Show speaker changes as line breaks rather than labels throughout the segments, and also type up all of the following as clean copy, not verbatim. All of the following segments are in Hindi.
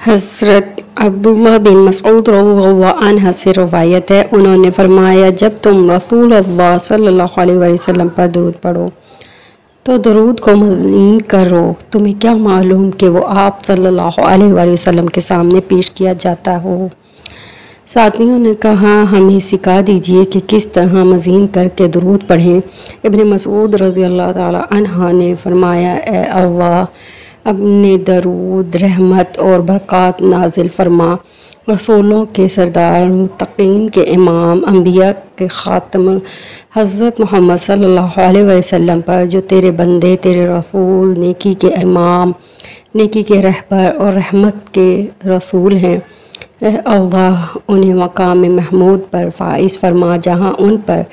हज़रत अब्दुल्लाह बिन मसऊद रज़ियल्लाहु अन्हु से रवायत है, उन्होंने फरमाया, जब तुम रसूल अल्लाह सल्लल्लाहु अलैहि वसल्लम पर दरूद पढ़ो तो दरूद को मज़ीन करो। तुम्हें क्या मालूम कि वो आप सल्लल्लाहु अलैहि वसल्लम के सामने पेश किया जाता हो। साथियों ने कहा, हमें सिखा दीजिए कि किस तरह मज़ीन करके दरूद पढ़ें। इब्न मसऊद रज़ियल्लाहु ताला अन्हु ने फरमाया, ए अल्लाह, अपने दरूद, रहमत और बरक़ात नाजिल फरमा रसूलों के सरदार, मुत्तक़ीन के इमाम, अम्बिया के ख़ातम हज़रत मोहम्मद सल्लल्लाहु अलैहि वसल्लम पर, जो तेरे बंदे, तेरे रसूल, नेकी के इमाम, नेकी के रहबर और रहमत के रसूल हैं। अल्लाह, उन्हें मकाम महमूद पर फाइज़ फरमा, जहाँ उन पर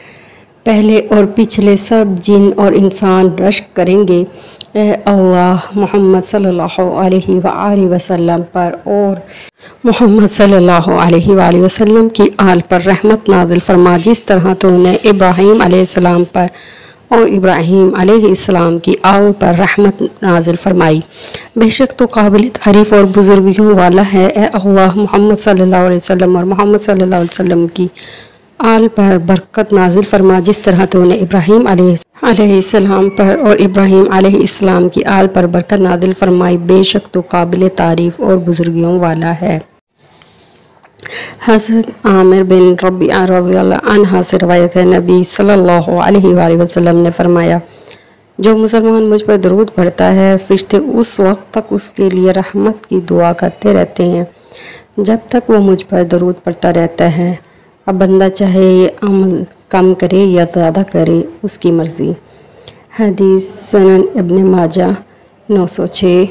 पहले और पिछले सब जिन और इंसान रश्क करेंगे। अल्लाह, मोहम्मद सल्लल्लाहु अलैहि वसल्लम पर और मोहम्मद सल्लल्लाहु अलैहि वसल्लम की आल पर रहमत नाज़िल फरमा, जिस तरह तूने इब्राहीम अलैहिस्सलाम पर और इब्राहीम अलैहिस्सलाम की आल पर रहमत नाज़िल फरमाई। बेशक तो काबिल तारीफ़ और बुज़ुर्गियों वाला है। ए अल्लाह, मोहम्मद सल्लल्लाहु अलैहि वसल्लम और मोहम्मद सल्लल्लाहु अलैहि वसल्लम की आल पर बरकत नाजिल फरमा, जिस तरह तूने इब्राहीम अलैहिस्सलाम पर और इब्राहीम अलैहिस्सलाम की आल पर बरकत नाजिल फरमाई। बेशक तो काबिल तारीफ़ और बुज़ुर्गियों वाला है। हज़रत आमिर बिन रबिया रज़ियल्लाहु अन्हु से रवायत है, नबी सल्लल्लाहु अलैहि वसल्लम ने फरमाया, जो मुसलमान मुझ पर दरूद पढ़ता है, फ़रिश्ते उस वक्त तक उसके लिए रहमत की दुआ करते रहते हैं जब तक वो मुझ पर दरूद पढ़ता रहता है। अब बंदा चाहे ये अमल कम करे या ज़्यादा करे, उसकी मर्ज़ी। हदीस सनन इब्न माजा 906।